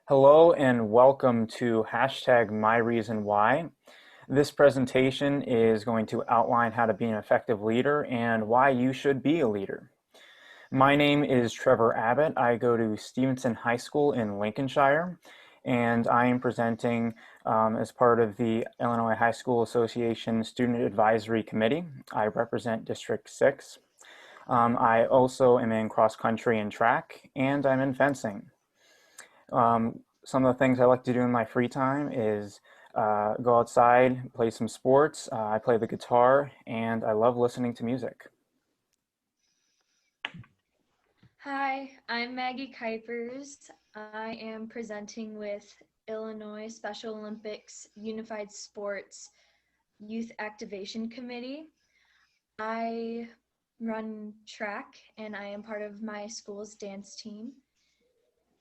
Hello and welcome to #MyReasonWhy. This presentation is going to outline how to be an effective leader and why you should be a leader. My name is Trevor Abbott. I go to Stevenson High School in Lincolnshire, and I am presenting as part of the Illinois High School Association Student Advisory Committee. I represent District 6. I also am in cross country and track, and I'm in fencing. Some of the things I like to do in my free time is go outside, play some sports. I play the guitar, and I love listening to music. Hi, I'm Maggie Kuipers. I am presenting with Illinois Special Olympics Unified Sports Youth Activation Committee. I run track and I am part of my school's dance team.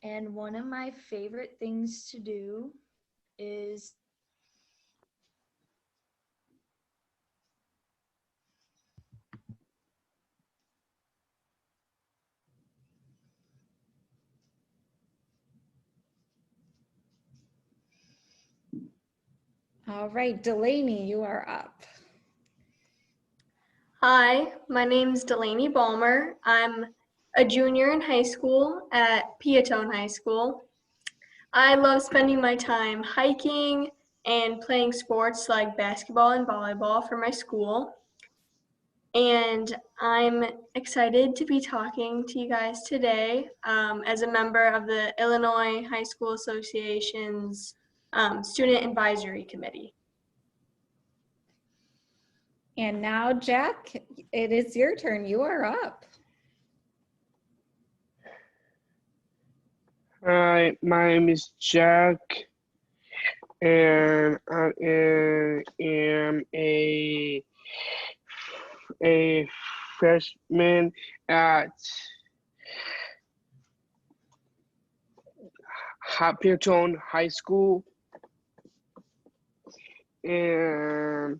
And one of my favorite things to do is All right, Delaney, you are up. Hi, my name's Delaney Balmer. I'm a junior in high school at Piatone High School. I love spending my time hiking and playing sports like basketball and volleyball for my school. And I'm excited to be talking to you guys today as a member of the Illinois High School Association's Student Advisory Committee. And now, Jack, it is your turn. You are up. Hi, my name is Jack, and I am a freshman at Piatone High School, and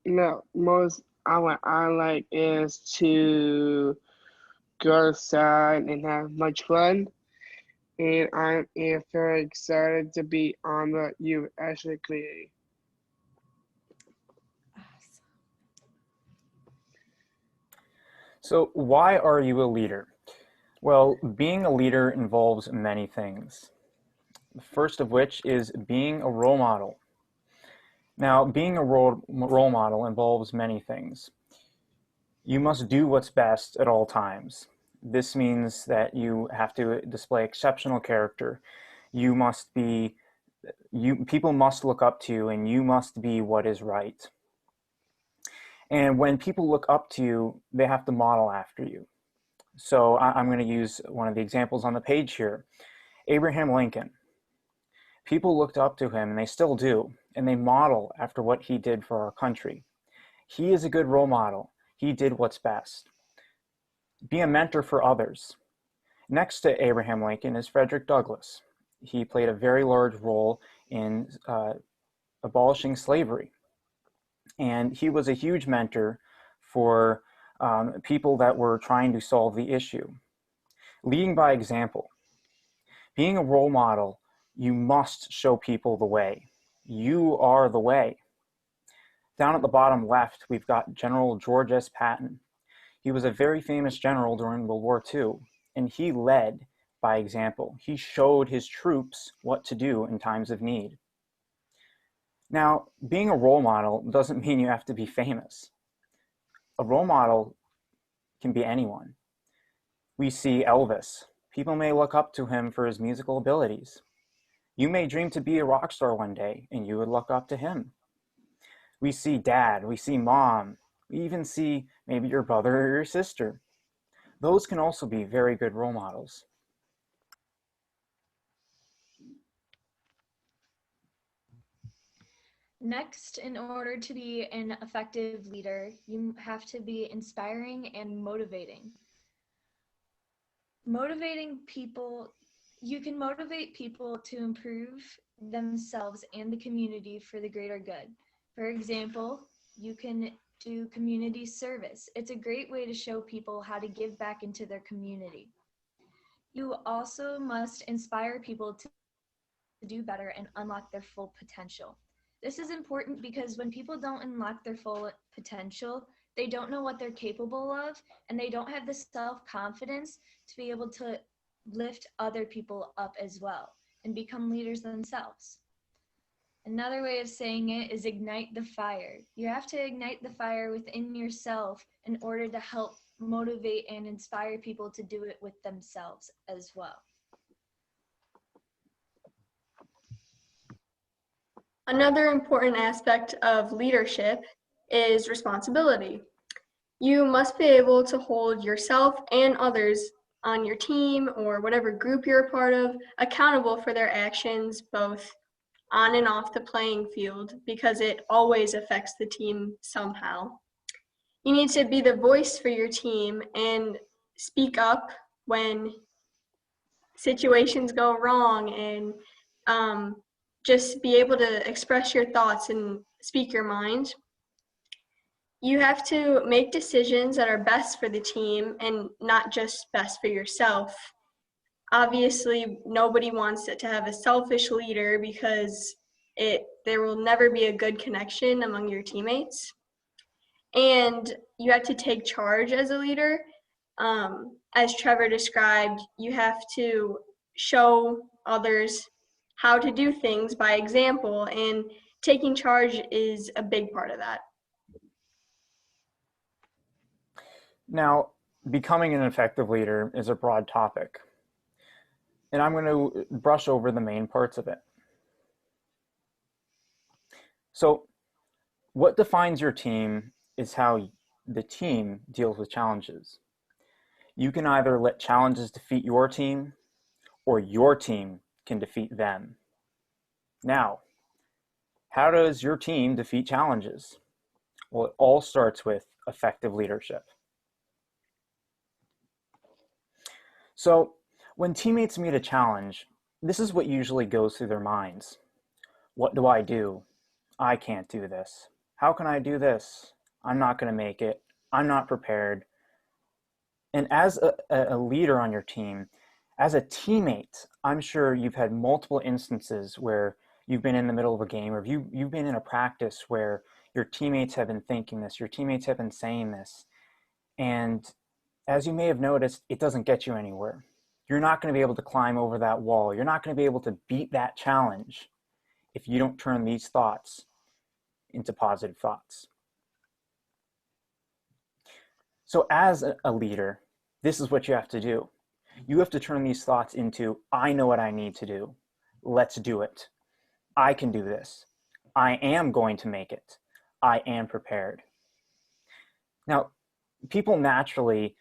no, most what I like is to go outside and have much fun. And I am very excited to be on the youth advisory committee. So why are you a leader? Well, being a leader involves many things. The first of which is being a role model. Now, being a role model involves many things. You must do what's best at all times. This means that you have to display exceptional character. People must look up to you, and you must be what is right. And when people look up to you, they have to model after you. So I'm going to use one of the examples on the page here. Abraham Lincoln. People looked up to him, and they still do, and they model after what he did for our country. He is a good role model. He did what's best. Be a mentor for others. Next to Abraham Lincoln is Frederick Douglass. He played a very large role in abolishing slavery. And he was a huge mentor for people that were trying to solve the issue. Leading by example. Being a role model, you must show people the way. You are the way. Down at the bottom left, we've got General George S. Patton. He was a very famous general during World War II, and he led by example. He showed his troops what to do in times of need. Now, being a role model doesn't mean you have to be famous. A role model can be anyone. We see Elvis. People may look up to him for his musical abilities. You may dream to be a rock star one day, and you would look up to him. We see dad, we see mom, we even see maybe your brother or your sister. Those can also be very good role models. next, in order to be an effective leader, you have to be inspiring and motivating. Motivating people, you can motivate people to improve themselves and the community for the greater good. For example, you can do community service. It's a great way to show people how to give back into their community. You also must inspire people to do better and unlock their full potential. This is important because when people don't unlock their full potential, they don't know what they're capable of, and they don't have the self-confidence to be able to lift other people up as well and become leaders themselves. Another way of saying it is ignite the fire. You have to ignite the fire within yourself in order to help motivate and inspire people to do it with themselves as well. Another important aspect of leadership is responsibility. You must be able to hold yourself and others on your team or whatever group you're a part of accountable for their actions, both on and off the playing field, because it always affects the team somehow. You need to be the voice for your team and speak up when situations go wrong, and just be able to express your thoughts and speak your mind. You have to make decisions that are best for the team and not just best for yourself. Obviously, nobody wants it to have a selfish leader because there will never be a good connection among your teammates. And you have to take charge as a leader. As Trevor described, you have to show others how to do things by example, and taking charge is a big part of that. Now, becoming an effective leader is a broad topic, and I'm going to brush over the main parts of it. So, what defines your team is how the team deals with challenges. You can either let challenges defeat your team, or your team can defeat them. Now, how does your team defeat challenges? Well, it all starts with effective leadership. So, when teammates meet a challenge, this is what usually goes through their minds. What do I do? I can't do this. How can I do this? I'm not going to make it. I'm not prepared. And as a leader on your team, as a teammate, I'm sure you've had multiple instances where you've been in the middle of a game, or you've been in a practice where your teammates have been thinking this, your teammates have been saying this. And as you may have noticed, it doesn't get you anywhere. You're not going to be able to climb over that wall. You're not going to be able to beat that challenge if you don't turn these thoughts into positive thoughts. So as a leader, this is what you have to do. You have to turn these thoughts into, I know what I need to do. Let's do it. I can do this. I am going to make it. I am prepared. Now, people naturally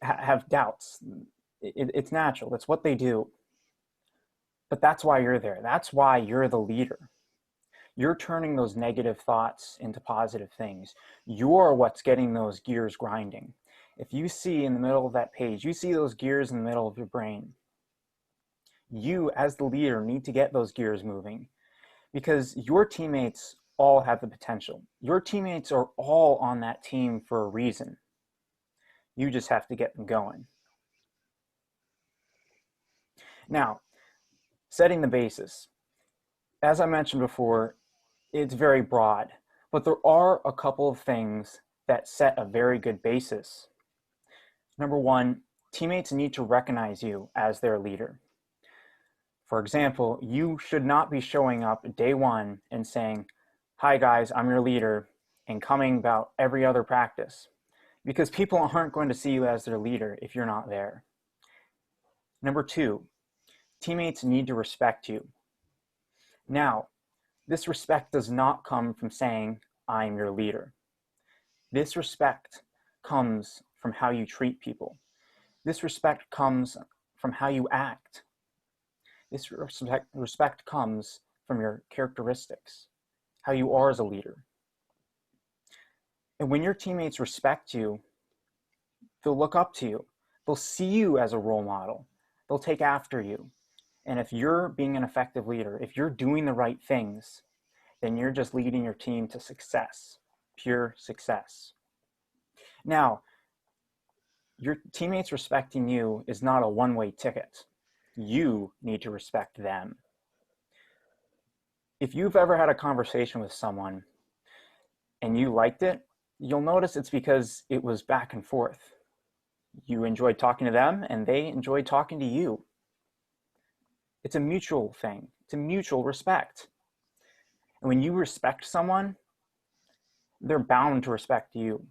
have doubts. It's natural. It's what they do. But that's why you're there. That's why you're the leader. You're turning those negative thoughts into positive things. You're what's getting those gears grinding. If you see in the middle of that page, you see those gears in the middle of your brain. You, as the leader, need to get those gears moving, because your teammates all have the potential. Your teammates are all on that team for a reason. You just have to get them going. Now, setting the basis. As I mentioned before, it's very broad, but there are a couple of things that set a very good basis. Number one, teammates need to recognize you as their leader. For example, you should not be showing up day one and saying, hi guys, I'm your leader, and coming about every other practice, because people aren't going to see you as their leader if you're not there. Number two, teammates need to respect you. Now, this respect does not come from saying, I'm your leader. This respect comes from how you treat people. This respect comes from how you act. This respect comes from your characteristics, how you are as a leader. And when your teammates respect you, they'll look up to you. They'll see you as a role model. They'll take after you. And if you're being an effective leader, if you're doing the right things, then you're just leading your team to success, pure success. Now, Your teammates respecting you is not a one-way ticket. You need to respect them. If you've ever had a conversation with someone and you liked it, you'll notice it's because it was back and forth. You enjoyed talking to them and they enjoyed talking to you. It's a mutual thing. It's a mutual respect. And when you respect someone, they're bound to respect you,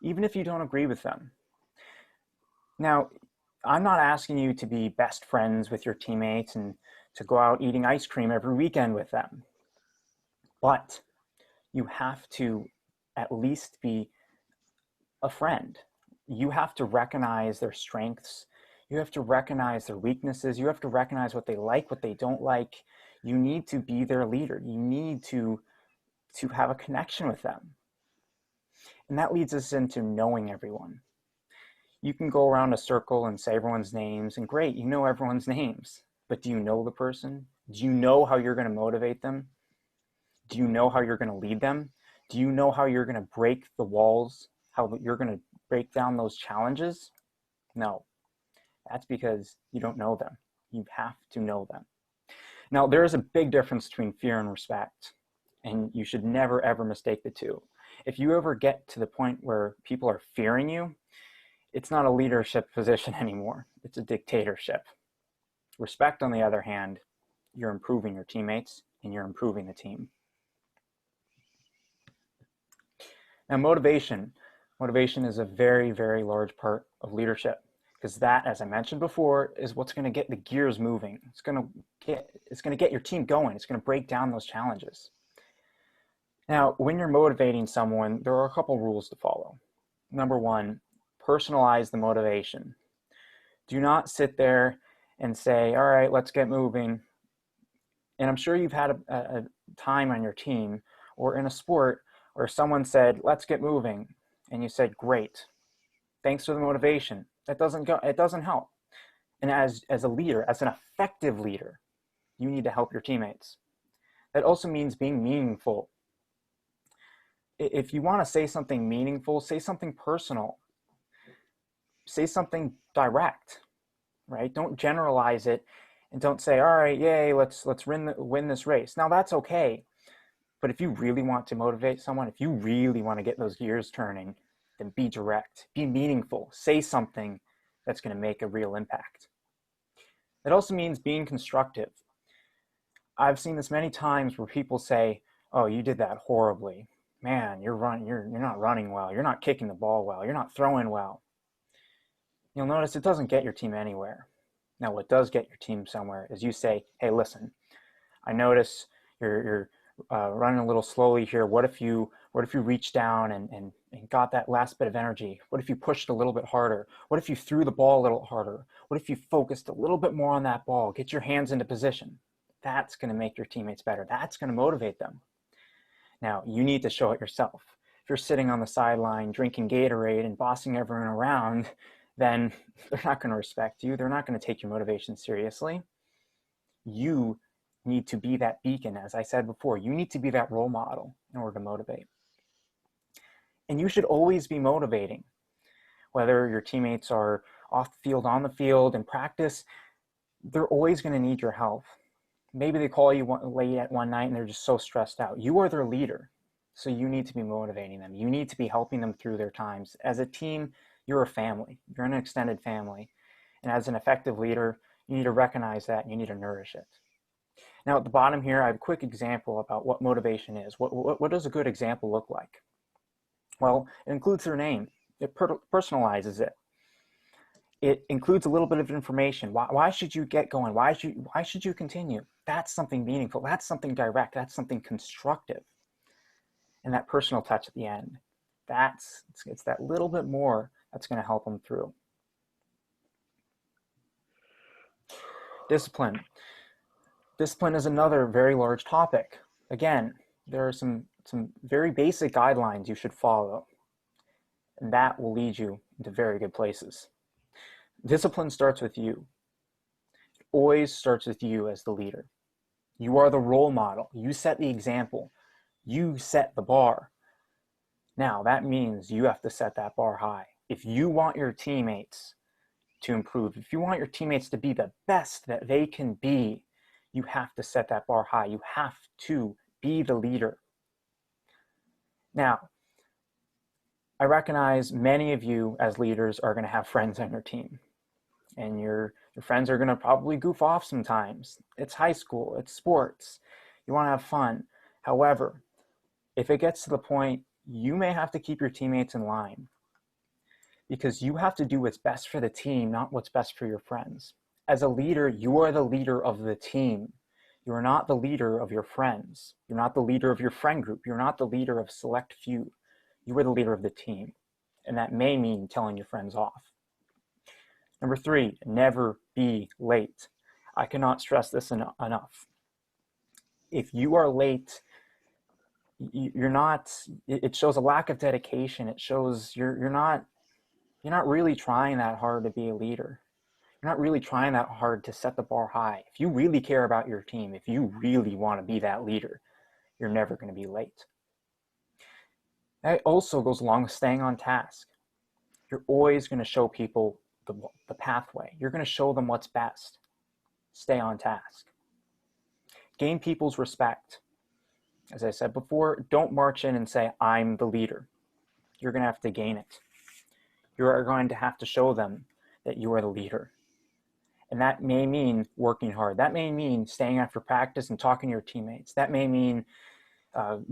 even if you don't agree with them. Now, I'm not asking you to be best friends with your teammates and to go out eating ice cream every weekend with them. But you have to at least be a friend. You have to recognize their strengths. You have to recognize their weaknesses. You have to recognize what they like, what they don't like. You need to be their leader. You need to have a connection with them. And that leads us into knowing everyone. You can go around a circle and say everyone's names, and great, you know everyone's names. But do you know the person? Do you know how you're going to motivate them? Do you know how you're going to lead them? Do you know how you're going to break the walls, how you're going to break down those challenges? No, that's because you don't know them. You have to know them. Now, there is a big difference between fear and respect, and you should never, ever mistake the two. If you ever get to the point where people are fearing you, it's not a leadership position anymore. It's a dictatorship. Respect, on the other hand, you're improving your teammates and you're improving the team. Now, motivation. Motivation is a very, very large part of leadership because that, as I mentioned before, is what's going to get the gears moving. It's going to get your team going. It's going to break down those challenges. Now, when you're motivating someone, there are a couple rules to follow. Number one, personalize the motivation. Do not sit there and say, all right, let's get moving. And I'm sure you've had a time on your team or in a sport where someone said, let's get moving. And you said, great, thanks for the motivation. It doesn't help. And as a leader, as an effective leader, you need to help your teammates. That also means being meaningful. If you want to say something meaningful, say something personal. Say something direct, right? Don't generalize it and don't say, all right, yay, let's win this race. Now that's okay. But if you really want to motivate someone, if you really want to get those gears turning, then be direct, be meaningful, say something that's going to make a real impact. It also means being constructive. I've seen this many times where people say, oh, you did that horribly. Man, you're not running well. You're not kicking the ball well. You're not throwing well. You'll notice it doesn't get your team anywhere. Now, what does get your team somewhere is you say, hey, listen, I notice you're running a little slowly here. What if you reached down and got that last bit of energy? What if you pushed a little bit harder? What if you threw the ball a little harder? What if you focused a little bit more on that ball? Get your hands into position. That's going to make your teammates better. That's going to motivate them. Now, you need to show it yourself. If you're sitting on the sideline drinking Gatorade and bossing everyone around, then they're not going to respect you. They're not going to take your motivation seriously. You need to be that beacon, as I said before. You need to be that role model in order to motivate. And you should always be motivating. Whether your teammates are off the field, on the field, in practice, they're always going to need your help. Maybe they call you late at one night and they're just so stressed out. You are their leader, so you need to be motivating them. You need to be helping them through their times. As a team, you're a family. You're an extended family. And as an effective leader, you need to recognize that and you need to nourish it. Now, at the bottom here, I have a quick example about what motivation is. What does a good example look like? Well, it includes their name. It personalizes it. It includes a little bit of information. Why should you get going? Why should you continue? That's something meaningful. That's something direct. That's something constructive. And that personal touch at the end. It's that little bit more that's going to help them through. Discipline. Discipline is another very large topic. Again, there are some very basic guidelines you should follow, and that will lead you into very good places. Discipline starts with you. It always starts with you as the leader. You are the role model. You set the example. You set the bar. Now, that means you have to set that bar high. if you want your teammates to improve, if you want your teammates to be the best that they can be, you have to set that bar high. You have to be the leader. Now, I recognize many of you as leaders are going to have friends on your team, and your friends are going to probably goof off sometimes. It's high school, it's sports. You want to have fun. However, if it gets to the point, you may have to keep your teammates in line, because you have to do what's best for the team, not what's best for your friends. As a leader, you are the leader of the team. You are not the leader of your friends. You're not the leader of your friend group. You're not the leader of select few. You are the leader of the team. And that may mean telling your friends off. Number 3, never be late. I cannot stress this enough. If you are late, it shows a lack of dedication. It shows you're not really trying that hard to be a leader. You're not really trying that hard to set the bar high. If you really care about your team, if you really want to be that leader, you're never going to be late. That also goes along with staying on task. You're always going to show people the pathway. You're going to show them what's best. Stay on task. Gain people's respect. As I said before, don't march in and say, I'm the leader. You're going to have to gain it. You are going to have to show them that you are the leader. And that may mean working hard. That may mean staying after practice and talking to your teammates. That may mean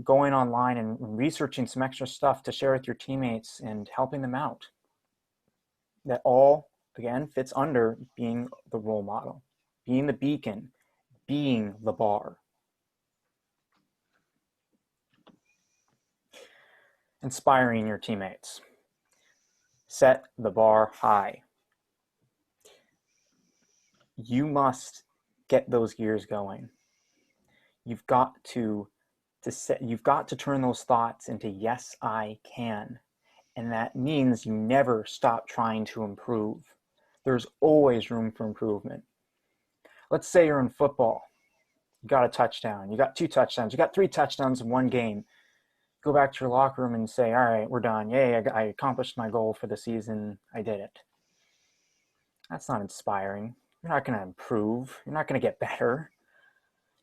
going online and researching some extra stuff to share with your teammates and helping them out. That all, again, fits under being the role model, being the beacon, being the bar. Inspiring your teammates. Set the bar high. You must get those gears going. You've got to turn those thoughts into yes, I can. And that means you never stop trying to improve. There's always room for improvement. Let's say you're in football. You got a touchdown. You got 2 touchdowns. You got 3 touchdowns in one game. Go back to your locker room and say, all right, we're done. Yay, I accomplished my goal for the season. I did it. That's not inspiring. You're not going to improve. You're not going to get better.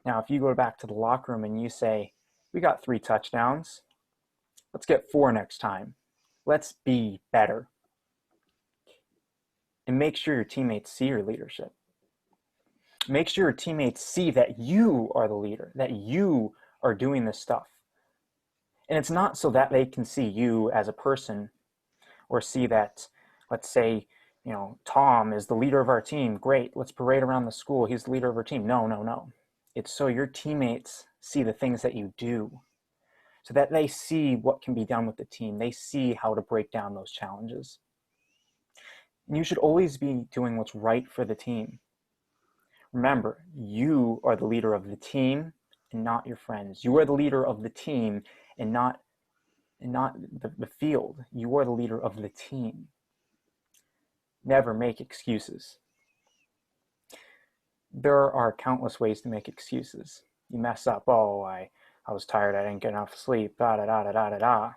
Now, if you go back to the locker room and you say, we got 3 touchdowns. Let's get 4 next time. Let's be better. And make sure your teammates see your leadership. Make sure your teammates see that you are the leader, that you are doing this stuff. And it's not so that they can see you as a person or see that, let's say, Tom is the leader of our team. Great, let's parade around the school. He's the leader of our team. No. It's so your teammates see the things that you do, so that they see what can be done with the team. They see how to break down those challenges. And you should always be doing what's right for the team. Remember, you are the leader of the team and not your friends. You are the leader of the team and not the field. You are the leader of the team. Never make excuses. There are countless ways to make excuses. You mess up. Oh, I was tired. I didn't get enough sleep. Da da da da da da da.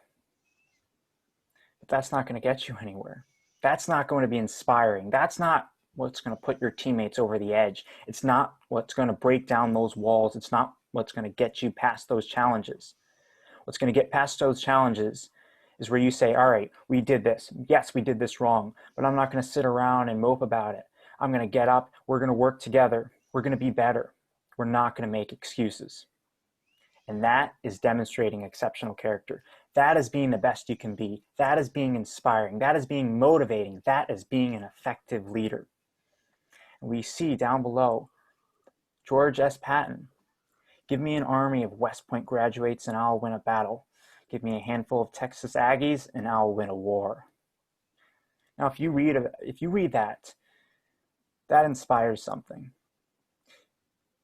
But that's not going to get you anywhere. That's not going to be inspiring. That's not what's going to put your teammates over the edge. It's not what's going to break down those walls. It's not what's going to get you past those challenges. What's going to get past those challenges is where you say, all right, we did this. Yes, we did this wrong, but I'm not going to sit around and mope about it. I'm going to get up. We're going to work together. We're going to be better. We're not going to make excuses. And that is demonstrating exceptional character. That is being the best you can be. That is being inspiring. That is being motivating. That is being an effective leader. And we see down below, George S. Patton, give me an army of West Point graduates and I'll win a battle. Give me a handful of Texas Aggies and I'll win a war. Now, if you read that, that inspires something.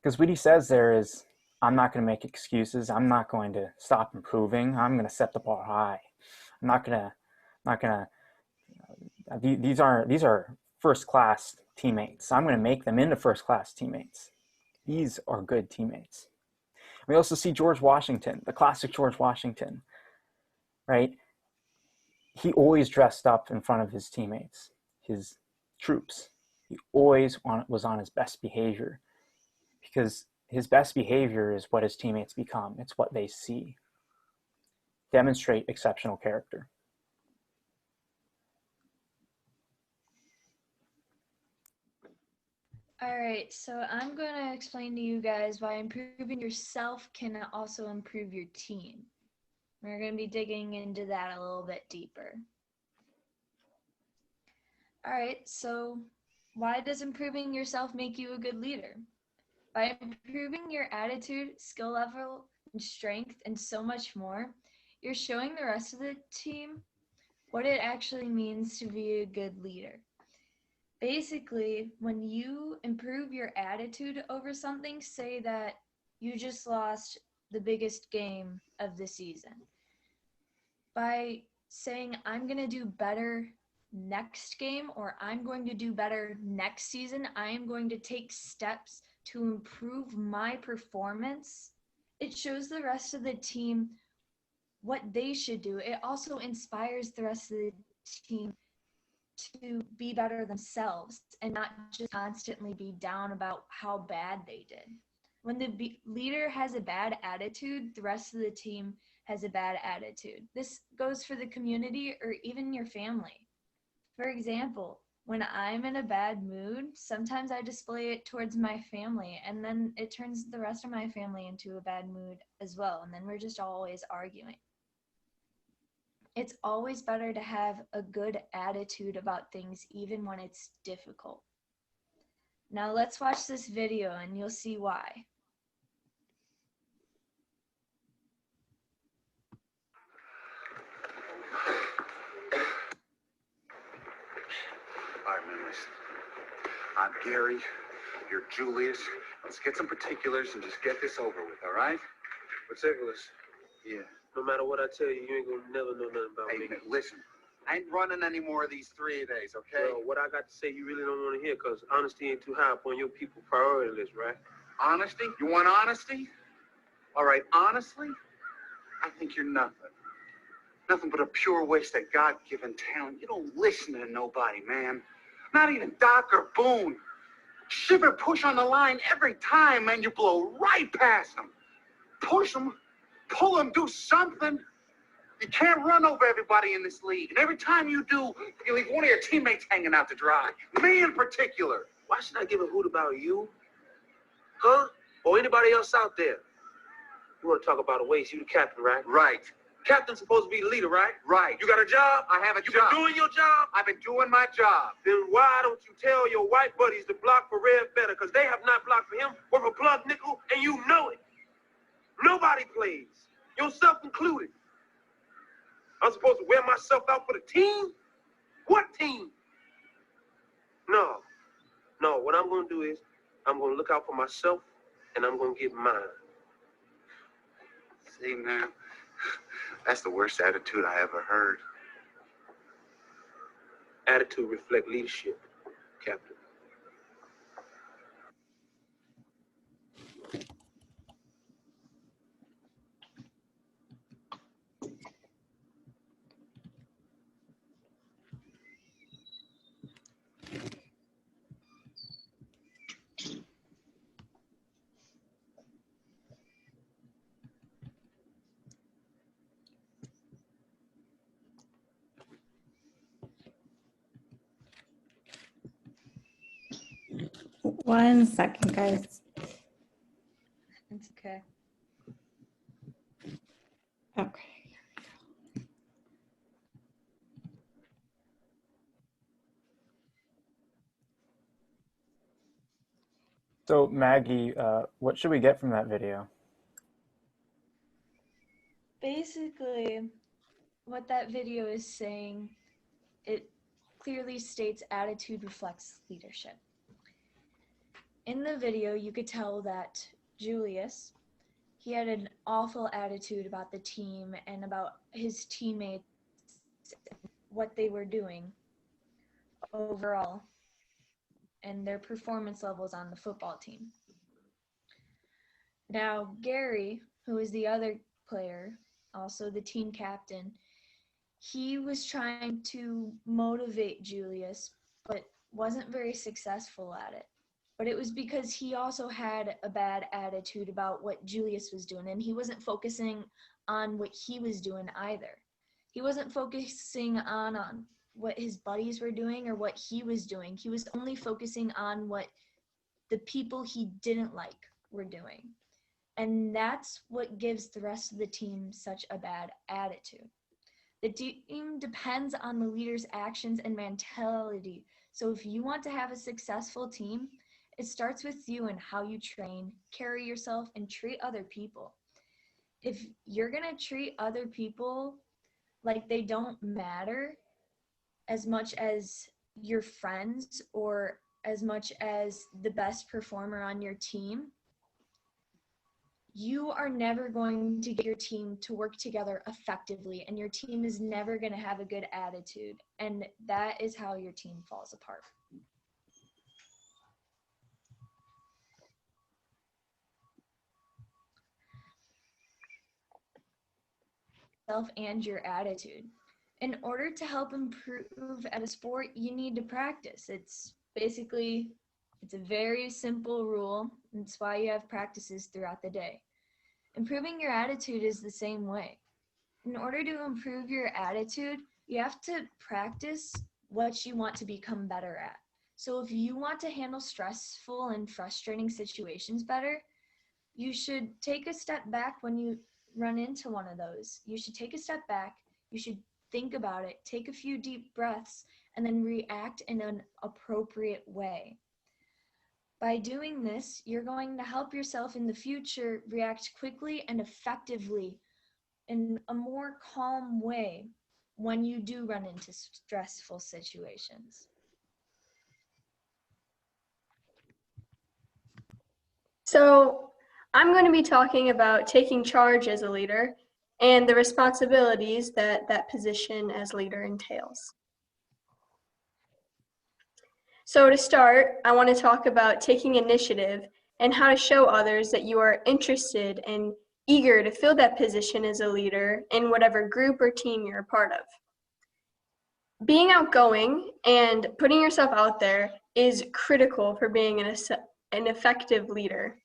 Because what he says there is, I'm not going to make excuses. I'm not going to stop improving. I'm going to set the bar high. I'm not going to, these are first-class teammates. I'm going to make them into first-class teammates. These are good teammates. We also see George Washington, the classic George Washington, right? he always dressed up in front of his teammates, his troops. He always was on his best behavior, because his best behavior is what his teammates become. It's what they see. Demonstrate exceptional character. All right, so I'm going to explain to you guys why improving yourself can also improve your team. We're going to be digging into that a little bit deeper. All right, so why does improving yourself make you a good leader? By improving your attitude, skill level, and strength, and so much more, you're showing the rest of the team what it actually means to be a good leader. Basically, when you improve your attitude over something, say that you just lost the biggest game of the season. By saying, I'm going to do better next game, or I'm going to do better next season, I am going to take steps to improve my performance, it shows the rest of the team what they should do. It also inspires the rest of the team to be better themselves and not just constantly be down about how bad they did. When the leader has a bad attitude, the rest of the team has a bad attitude. This goes for the community or even your family. For example, when I'm in a bad mood, sometimes I display it towards my family, and then it turns the rest of my family into a bad mood as well, and then we're just always arguing. It's always better to have a good attitude about things even when it's difficult. Now let's watch this video and you'll see why. All right, man, listen. I'm Gary, you're Julius. Let's get some particulars and just get this over with, all right? Particulars. Yeah. No matter what I tell you, you ain't gonna never know nothing about Hey, me. man, listen. I ain't running any more of these 3 days, okay? Well, what I got to say, you really don't want to hear, because honesty ain't too high up on your people priority list, right? Honesty? You want honesty? All right, honestly, I think you're nothing. Nothing but a pure waste of God-given talent. You don't listen to nobody, man. Not even Doc or Boone. Shiver push on the line every time, man. You blow right past them. Push them, pull them, do something. You can't run over everybody in this league. And every time you do, you leave one of your teammates hanging out to dry. Me in particular. Why should I give a hoot about you? Huh? Or anybody else out there? You want to talk about a waste? You the captain, right? Right. Captain's supposed to be the leader, right? Right. You got a job? I have a You job. been doing your job? I've been doing my job. Then why don't you tell your white buddies to block for Red better? Because they have not blocked for him worth a plug nickel, and you know it. Nobody plays, yourself included. I'm supposed to wear myself out for the team? What team? No. What I'm going to do is I'm going to look out for myself, and I'm going to get mine. See, man, that's the worst attitude I ever heard. Attitude reflect leadership, Captain. One second, guys. It's okay. Okay. So Maggie, what should we get from that video? Basically, what that video is saying, it clearly states attitude reflects leadership. In the video, you could tell that Julius, he had an awful attitude about the team and about his teammates, what they were doing overall, and their performance levels on the football team. Now, Gary, who is the other player, also the team captain, he was trying to motivate Julius, but wasn't very successful at it. But it was because he also had a bad attitude about what Julius was doing, and he wasn't focusing on what he was doing either. He wasn't focusing on what his buddies were doing or what he was doing. He was only focusing on what the people he didn't like were doing. And that's what gives the rest of the team such a bad attitude. The team depends on the leader's actions and mentality. So if you want to have a successful team, it starts with you and how you train, carry yourself, and treat other people. If you're going to treat other people like they don't matter as much as your friends or as much as the best performer on your team, you are never going to get your team to work together effectively, and your team is never going to have a good attitude. And that is how your team falls apart. Self and your attitude. In order to help improve at a sport, you need to practice. It's a very simple rule. That's why you have practices throughout the day. Improving your attitude is the same way. In order to improve your attitude, you have to practice what you want to become better at. So if you want to handle stressful and frustrating situations better, you should take a step back when you run into one of those. You should take a step back. You should think about it, take a few deep breaths, and then react in an appropriate way. By doing this, you're going to help yourself in the future react quickly and effectively in a more calm way when you do run into stressful situations. So I'm going to be talking about taking charge as a leader and the responsibilities that that position as leader entails. So to start, I want to talk about taking initiative and how to show others that you are interested and eager to fill that position as a leader in whatever group or team you're a part of. Being outgoing and putting yourself out there is critical for being an effective leader.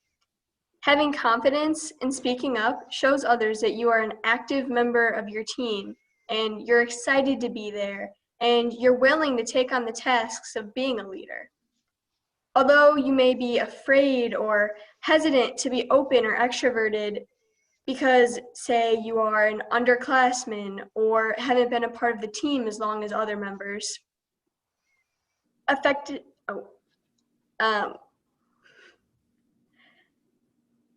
Having confidence in speaking up shows others that you are an active member of your team and you're excited to be there and you're willing to take on the tasks of being a leader. Although you may be afraid or hesitant to be open or extroverted because, say, you are an underclassman or haven't been a part of the team as long as other members,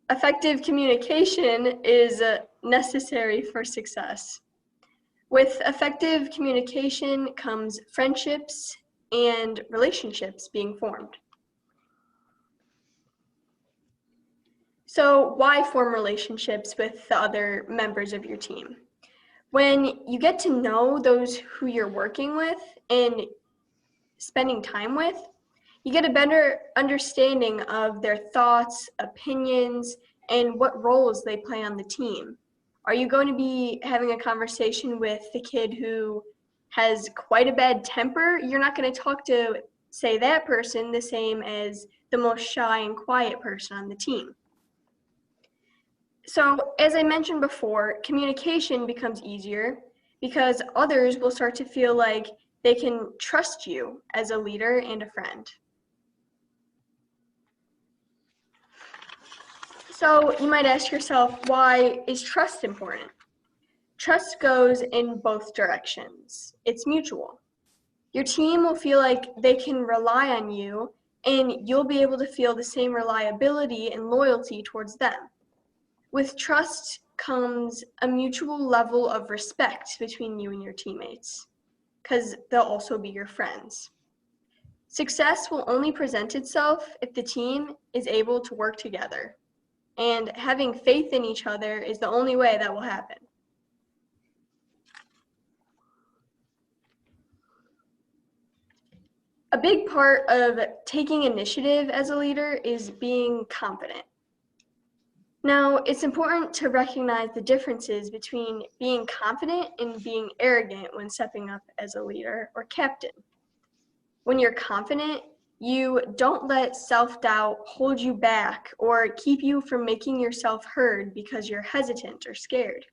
effective communication is necessary for success. With effective communication comes friendships and relationships being formed. So why form relationships with the other members of your team? When you get to know those who you're working with and spending time with, you get a better understanding of their thoughts, opinions, and what roles they play on the team. Are you going to be having a conversation with the kid who has quite a bad temper? You're not going to talk to, say, that person the same as the most shy and quiet person on the team. So, as I mentioned before, communication becomes easier because others will start to feel like they can trust you as a leader and a friend. So you might ask yourself, why is trust important? Trust goes in both directions. It's mutual. Your team will feel like they can rely on you, and you'll be able to feel the same reliability and loyalty towards them. With trust comes a mutual level of respect between you and your teammates, because they'll also be your friends. Success will only present itself if the team is able to work together. And having faith in each other is the only way that will happen. A big part of taking initiative as a leader is being confident. Now, it's important to recognize the differences between being confident and being arrogant when stepping up as a leader or captain. When you're confident, you don't let self-doubt hold you back or keep you from making yourself heard because you're hesitant or scared.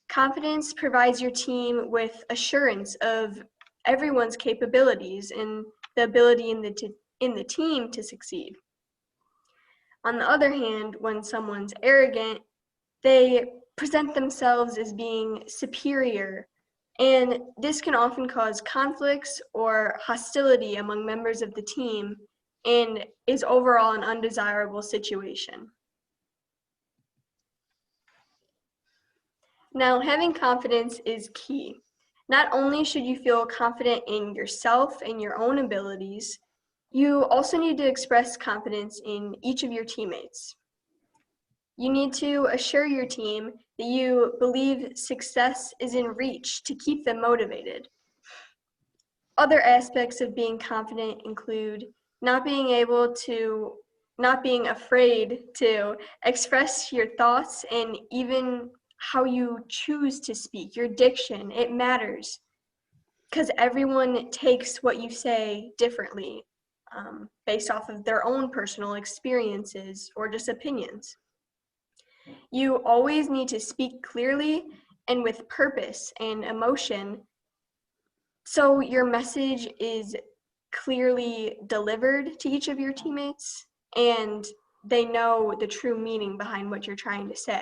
Confidence provides your team with assurance of everyone's capabilities and the ability in the team to succeed. On the other hand, when someone's arrogant, they present themselves as being superior, and this can often cause conflicts or hostility among members of the team and is overall an undesirable situation. Now, having confidence is key. Not only should you feel confident in yourself and your own abilities, you also need to express confidence in each of your teammates. You need to assure your team that you believe success is in reach to keep them motivated. Other aspects of being confident include not being afraid to express your thoughts and even how you choose to speak, your diction, it matters. Because everyone takes what you say differently based off of their own personal experiences or just opinions. You always need to speak clearly and with purpose and emotion so your message is clearly delivered to each of your teammates and they know the true meaning behind what you're trying to say.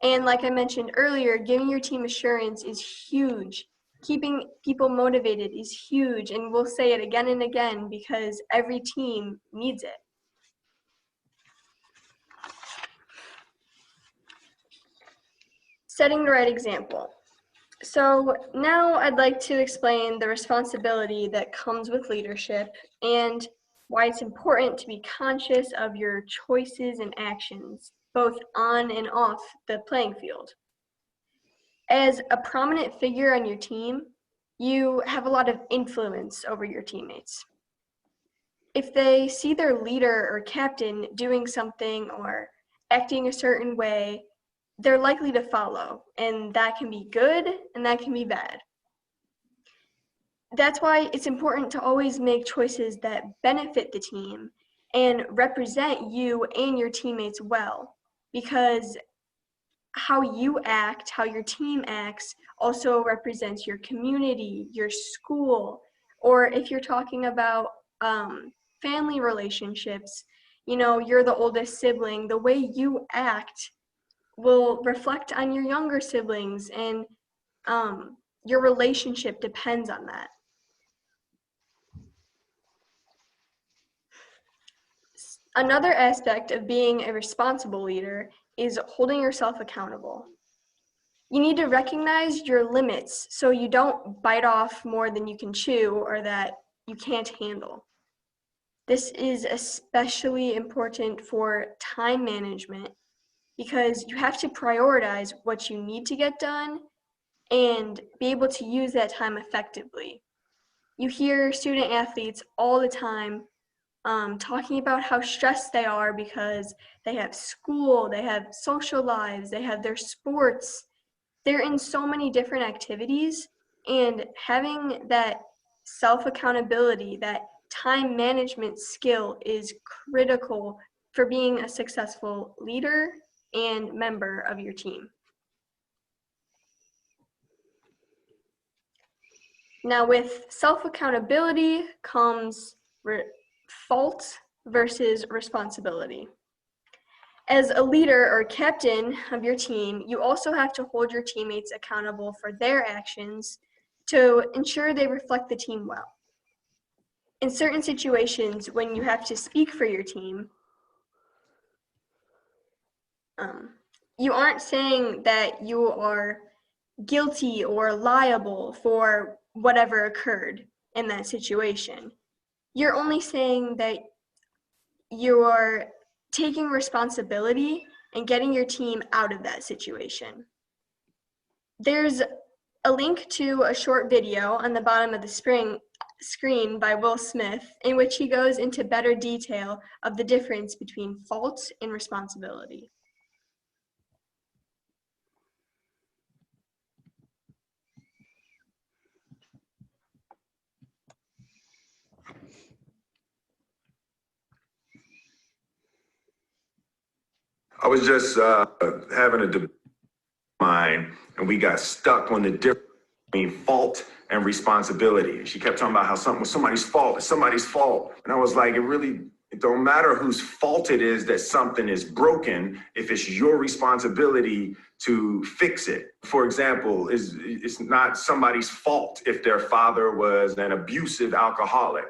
And like I mentioned earlier, giving your team assurance is huge. Keeping people motivated is huge, and we'll say it again and again because every team needs it. Setting the right example. So now I'd like to explain the responsibility that comes with leadership and why it's important to be conscious of your choices and actions, both on and off the playing field. As a prominent figure on your team, you have a lot of influence over your teammates. If they see their leader or captain doing something or acting a certain way, they're likely to follow, and that can be good and that can be bad. That's why it's important to always make choices that benefit the team and represent you and your teammates well, because how you act, how your team acts, also represents your community, your school, or if you're talking about family relationships, you know, you're the oldest sibling, the way you act will reflect on your younger siblings, and your relationship depends on that. Another aspect of being a responsible leader is holding yourself accountable. You need to recognize your limits so you don't bite off more than you can chew or that you can't handle. This is especially important for time management because you have to prioritize what you need to get done and be able to use that time effectively. You hear student athletes all the time talking about how stressed they are because they have school, they have social lives, they have their sports. They're in so many different activities, and having that self-accountability, that time management skill is critical for being a successful leader and member of your team. Now, with self-accountability comes fault versus responsibility. As a leader or captain of your team, you also have to hold your teammates accountable for their actions to ensure they reflect the team well. In certain situations, when you have to speak for your team, you aren't saying that you are guilty or liable for whatever occurred in that situation. You're only saying that you're taking responsibility and getting your team out of that situation. There's a link to a short video on the bottom of the Screen by Will Smith, in which he goes into better detail of the difference between fault and responsibility. I was just having a debate mine, and we got stuck on the difference between fault and responsibility. She kept talking about how something was somebody's fault. It's somebody's fault, and I was like, it don't matter whose fault it is that something is broken if it's your responsibility to fix it. For example, it's not somebody's fault if their father was an abusive alcoholic,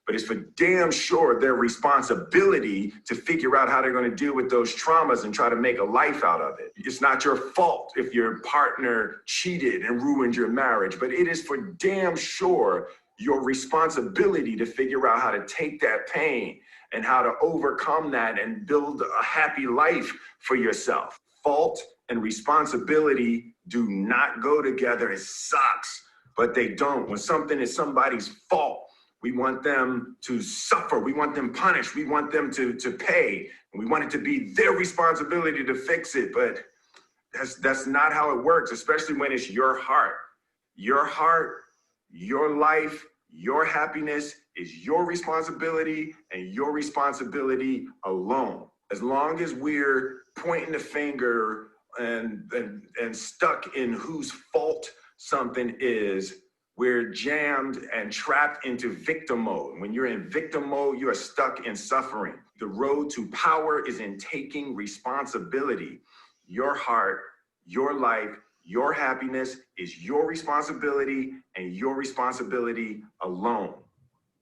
but it's for damn sure their responsibility to figure out how they're going to deal with those traumas and try to make a life out of it. It's not your fault if your partner cheated and ruined your marriage, but it is for damn sure your responsibility to figure out how to take that pain and how to overcome that and build a happy life for yourself. Fault and responsibility do not go together. It sucks, but they don't. When something is somebody's fault, we want them to suffer. We want them punished. We want them to pay. And we want it to be their responsibility to fix it. But that's not how it works, especially when it's your heart. Your heart, your life, your happiness is your responsibility and your responsibility alone. As long as we're pointing the finger and stuck in whose fault something is, we're jammed and trapped into victim mode. When you're in victim mode, you are stuck in suffering. The road to power is in taking responsibility. Your heart, your life, your happiness is your responsibility and your responsibility alone.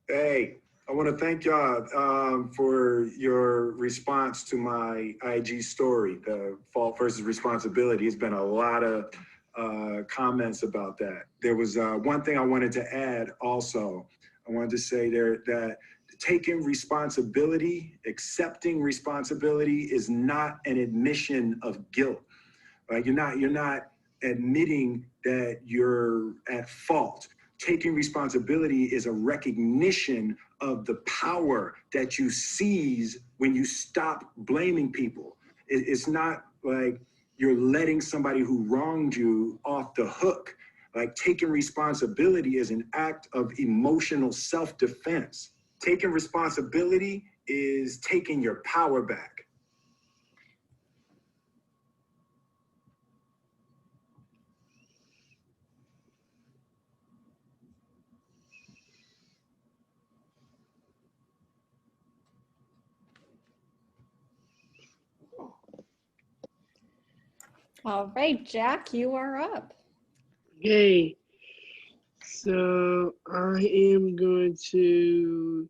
Hey, I want to thank y'all for your response to my IG story, the fault versus responsibility. It's been a lot of comments about that. There was one thing I wanted to add also. I wanted to say there that taking responsibility, accepting responsibility is not an admission of guilt. Right? You're not admitting that you're at fault. Taking responsibility is a recognition of the power that you seize when you stop blaming people. It's not like you're letting somebody who wronged you off the hook. Like, taking responsibility is an act of emotional self-defense. Taking responsibility is taking your power back. All right, Jack, you are up. Okay, so I am going to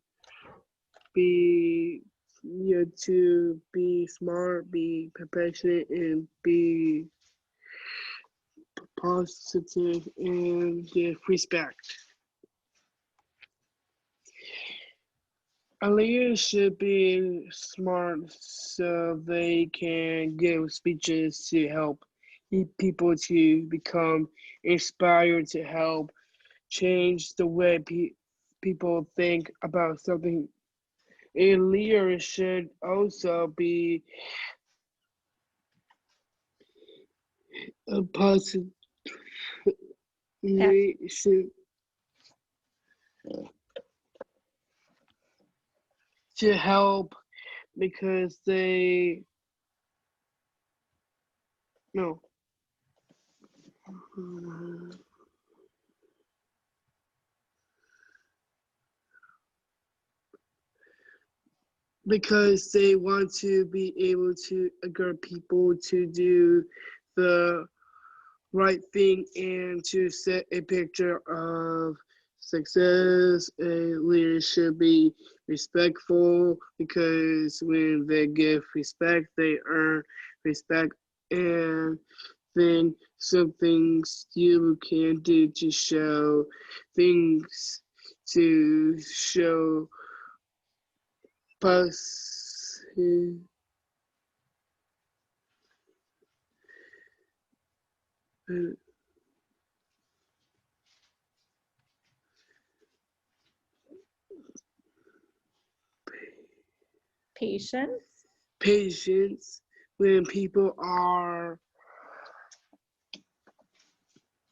be to be smart, be compassionate, and be positive and give respect. A leader should be smart so they can give speeches to help people to become inspired to help change the way people think about something. A leader should also be a positive. To help because they no because they want to be able to encourage people to do the right thing and to set a picture of success. A leader should be respectful because when they give respect, they earn respect. And then some things you can do to show things to show positive. Patience. Patience when people are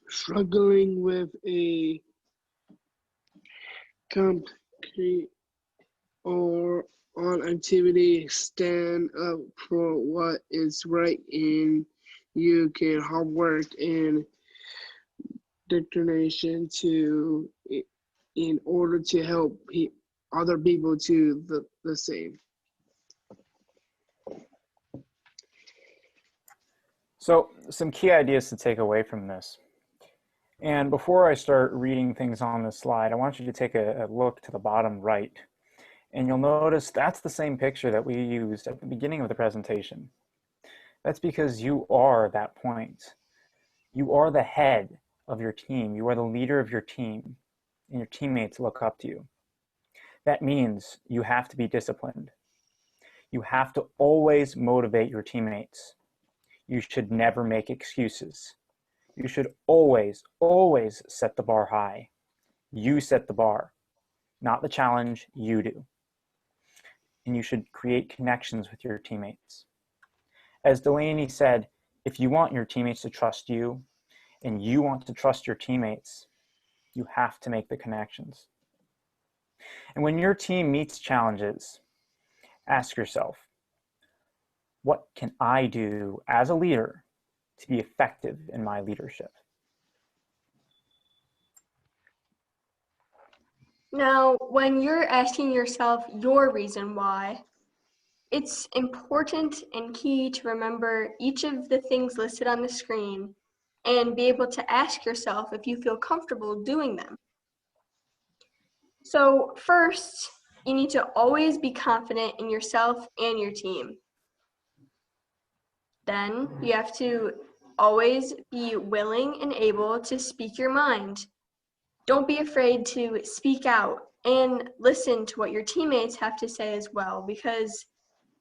struggling with a concrete or on activity, stand up for what is right, and you can hard work and determination to in order to help other people to the same. So some key ideas to take away from this. And before I start reading things on this slide, I want you to take a look to the bottom right. And you'll notice that's the same picture that we used at the beginning of the presentation. That's because you are that point. You are the head of your team. You are the leader of your team, and your teammates look up to you. That means you have to be disciplined. You have to always motivate your teammates. You should never make excuses. You should always, always set the bar high. You set the bar, not the challenge, you do. And you should create connections with your teammates. As Delaney said, if you want your teammates to trust you and you want to trust your teammates, you have to make the connections. And when your team meets challenges, ask yourself, what can I do as a leader to be effective in my leadership? Now, when you're asking yourself your reason why, it's important and key to remember each of the things listed on the screen and be able to ask yourself if you feel comfortable doing them. So first, you need to always be confident in yourself and your team. Then you have to always be willing and able to speak your mind. Don't be afraid to speak out and listen to what your teammates have to say as well, because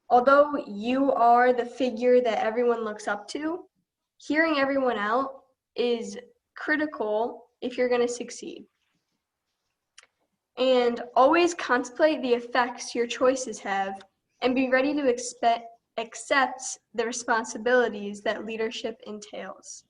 although you are the figure that everyone looks up to, hearing everyone out is critical if you're going to succeed. And always contemplate the effects your choices have and be ready to accept the responsibilities that leadership entails.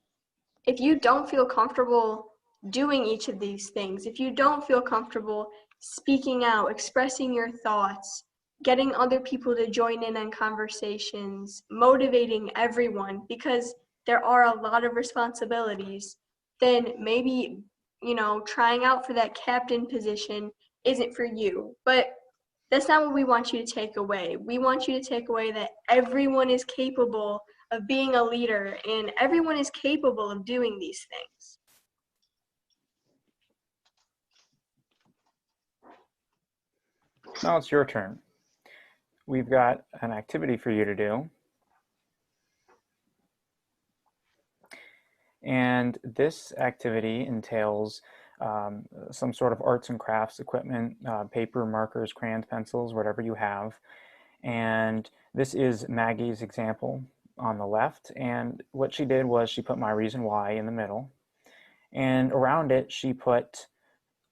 If you don't feel comfortable doing each of these things, if you don't feel comfortable speaking out, expressing your thoughts, getting other people to join in on conversations, motivating everyone, because there are a lot of responsibilities, then maybe, trying out for that captain position isn't for you. But that's not what we want you to take away. We want you to take away that everyone is capable of being a leader and everyone is capable of doing these things. Now it's your turn. We've got an activity for you to do. And this activity entails some sort of arts and crafts equipment, paper, markers, crayons, pencils, whatever you have. And this is Maggie's example on the left. And what she did was she put my reason why in the middle. And around it, she put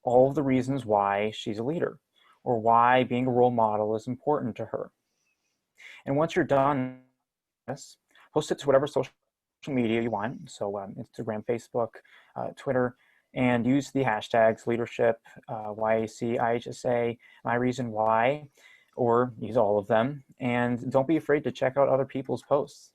all of the reasons why she's a leader or why being a role model is important to her. And once you're done this, post it to whatever social media you want. So Instagram, Facebook, Twitter, and use the hashtags leadership, YAC, IHSA, my reason why, or use all of them. And don't be afraid to check out other people's posts.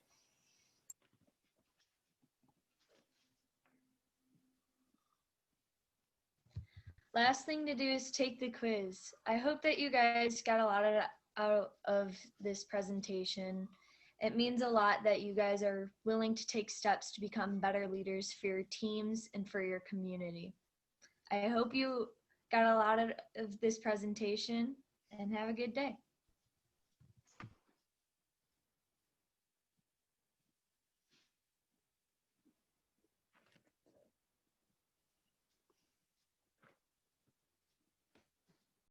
Last thing to do is take the quiz. I hope that you guys got a lot out of this presentation. It means a lot that you guys are willing to take steps to become better leaders for your teams and for your community. I hope you got a lot of this presentation and have a good day.